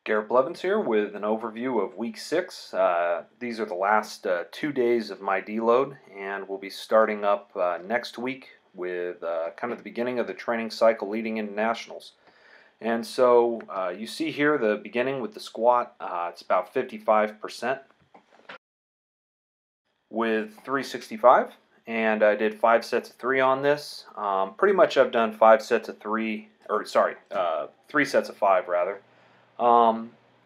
Garrett Blevins here with an overview of week 6. These are the last 2 days of my deload, and we'll be starting up next week with kind of the beginning of the training cycle leading into nationals. And so you see here the beginning with the squat. It's about 55% with 365, and I did 5 sets of 3 on this. Pretty much I've done 5 sets of 3, or sorry, 3 sets of 5 rather.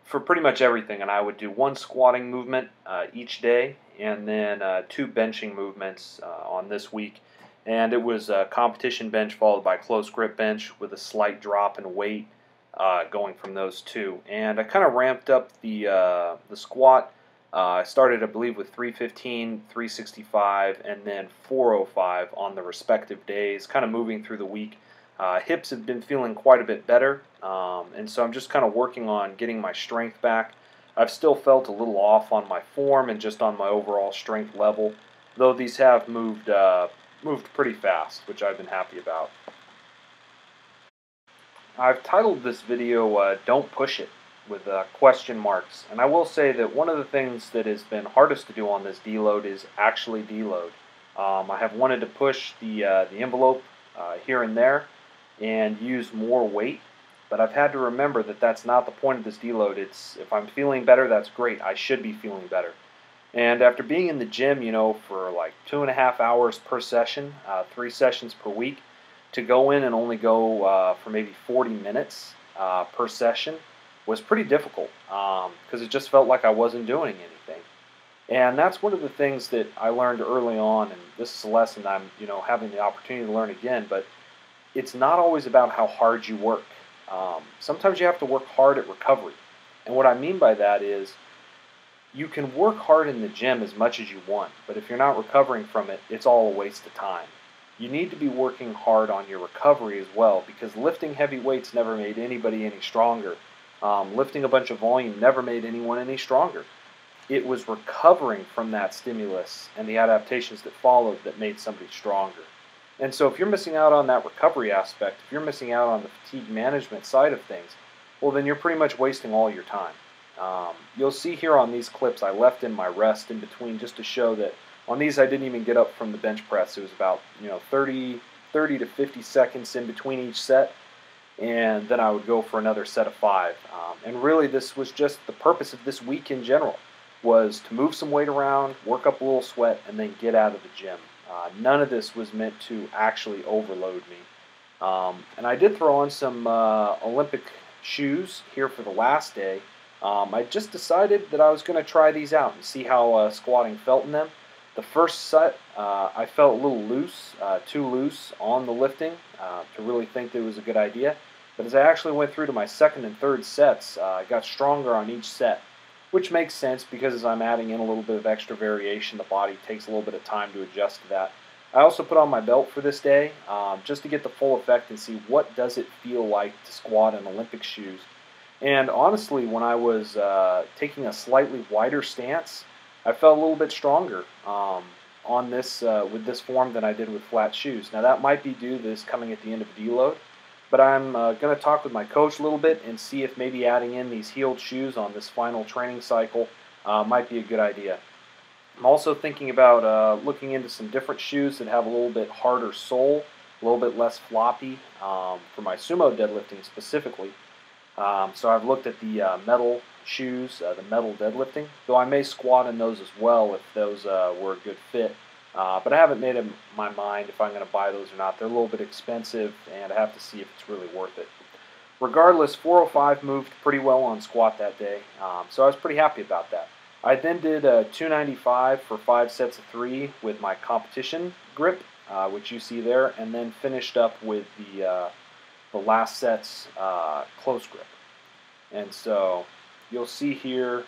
For pretty much everything, and I would do 1 squatting movement each day, and then 2 benching movements on this week. And it was a competition bench followed by close grip bench with a slight drop in weight going from those 2. And I kind of ramped up the squat. I started, I believe, with 315, 365, and then 405 on the respective days, kind of moving through the week. Hips have been feeling quite a bit better, and so I'm just kind of working on getting my strength back. I've still felt a little off on my form and just on my overall strength level, though these have moved pretty fast, which I've been happy about. I've titled this video Don't Push It with question marks, and I will say that one of the things that has been hardest to do on this deload is actually deload. I have wanted to push the envelope here and there and use more weight, but I've had to remember that that's not the point of this deload. It's if I'm feeling better, that's great. I should be feeling better. And after being in the gym, for like 2.5 hours per session, 3 sessions per week, to go in and only go for maybe 40 minutes per session was pretty difficult because it just felt like I wasn't doing anything. And that's one of the things that I learned early on, and this is a lesson I'm having the opportunity to learn again, but it's not always about how hard you work. Sometimes you have to work hard at recovery. And what I mean by that is you can work hard in the gym as much as you want, but if you're not recovering from it, it's all a waste of time. You need to be working hard on your recovery as well, because lifting heavy weights never made anybody any stronger. Lifting a bunch of volume never made anyone any stronger. It was recovering from that stimulus and the adaptations that followed that made somebody stronger. And so if you're missing out on that recovery aspect, if you're missing out on the fatigue management side of things, well, then you're pretty much wasting all your time. You'll see here on these clips I left in my rest in between just to show that on these I didn't even get up from the bench press. It was about 30 to 50 seconds in between each set, and then I would go for another set of 5. And really this was just the purpose of this week in general, was to move some weight around, work up a little sweat, and then get out of the gym. None of this was meant to actually overload me. And I did throw on some Olympic shoes here for the last day. I just decided that I was going to try these out and see how squatting felt in them. The first set, I felt a little loose, too loose on the lifting to really think that it was a good idea. But as I actually went through to my second and third sets, I got stronger on each set, which makes sense because as I'm adding in a little bit of extra variation, the body takes a little bit of time to adjust to that. I also put on my belt for this day just to get the full effect and see what does it feel like to squat in Olympic shoes. And honestly, when I was taking a slightly wider stance, I felt a little bit stronger on this with this form than I did with flat shoes. Now that might be due to this coming at the end of a deload, but I'm going to talk with my coach a little bit and see if maybe adding in these heeled shoes on this final training cycle might be a good idea. I'm also thinking about looking into some different shoes that have a little bit harder sole, a little bit less floppy for my sumo deadlifting specifically. So I've looked at the metal shoes, the metal deadlifting, though I may squat in those as well if those were a good fit. But I haven't made up my mind if I'm going to buy those or not. They're a little bit expensive, and I have to see if it's really worth it. Regardless, 405 moved pretty well on squat that day, so I was pretty happy about that. I then did 295 for 5 sets of 3 with my competition grip, which you see there, and then finished up with the last set's close grip. And so you'll see here.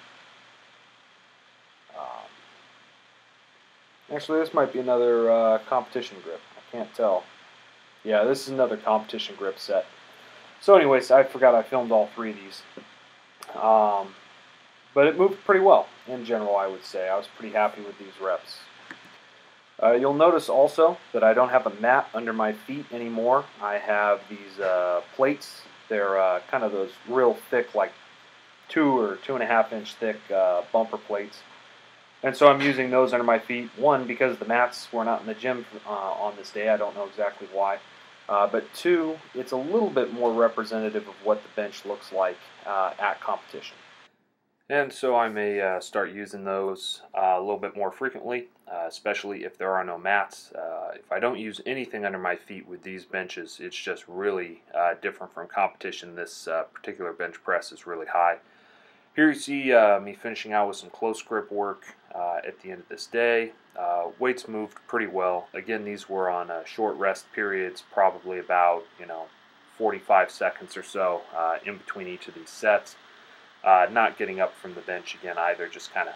Actually, this might be another competition grip. I can't tell. Yeah, this is another competition grip set. So anyways, I forgot I filmed all 3 of these. But it moved pretty well in general, I would say. I was pretty happy with these reps. You'll notice also that I don't have a mat under my feet anymore. I have these plates. They're kind of those real thick, like 2 or 2.5 inch thick bumper plates. And so I'm using those under my feet. One, because the mats were not in the gym on this day. I don't know exactly why. But two, it's a little bit more representative of what the bench looks like at competition. And so I may start using those a little bit more frequently, especially if there are no mats. If I don't use anything under my feet with these benches, it's just really different from competition. This particular bench press is really high. Here you see me finishing out with some close grip work at the end of this day. Weights moved pretty well. Again, these were on short rest periods, probably about 45 seconds or so in between each of these sets. Not getting up from the bench again either, just kind of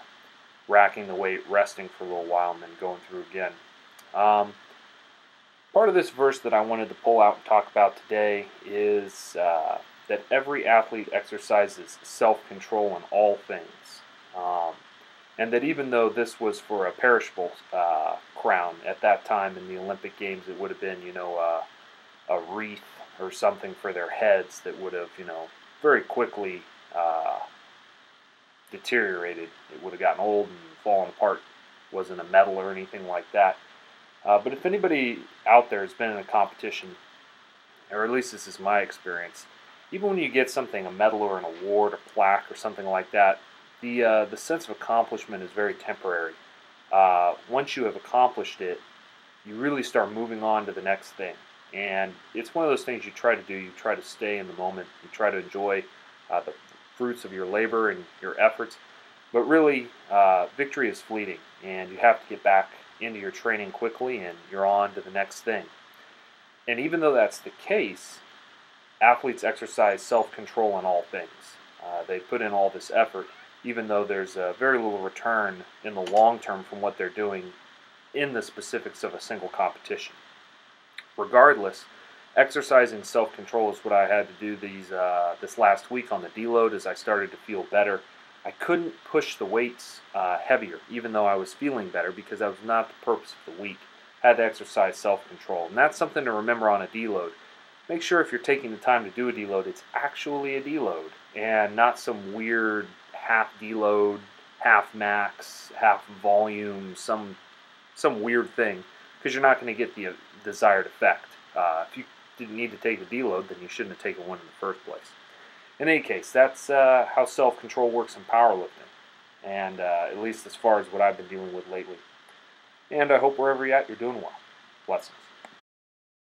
racking the weight, resting for a little while, and then going through again. Part of this verse that I wanted to pull out and talk about today is that every athlete exercises self-control in all things. And that even though this was for a perishable crown at that time in the Olympic Games, it would have been, a wreath or something for their heads that would have, very quickly deteriorated. It would have gotten old and fallen apart. It wasn't a medal or anything like that. But if anybody out there has been in a competition, or at least this is my experience, even when you get something, a medal or an award, a plaque or something like that, the sense of accomplishment is very temporary. Once you have accomplished it, you really start moving on to the next thing. And it's one of those things you try to do. You try to stay in the moment. You try to enjoy the fruits of your labor and your efforts. But really, victory is fleeting, and you have to get back into your training quickly, and you're on to the next thing. And even though that's the case, athletes exercise self-control in all things. They put in all this effort, even though there's very little return in the long term from what they're doing in the specifics of a single competition. Regardless, exercising self-control is what I had to do this last week on the deload as I started to feel better. I couldn't push the weights heavier, even though I was feeling better, because that was not the purpose of the week. I had to exercise self-control, and that's something to remember on a deload. Make sure if you're taking the time to do a deload, it's actually a deload, and not some weird half deload, half max, half volume, some weird thing, because you're not going to get the desired effect. If you didn't need to take a deload, then you shouldn't have taken one in the first place. In any case, that's how self-control works in powerlifting, and at least as far as what I've been dealing with lately. And I hope wherever you're at, you're doing well. Blessings.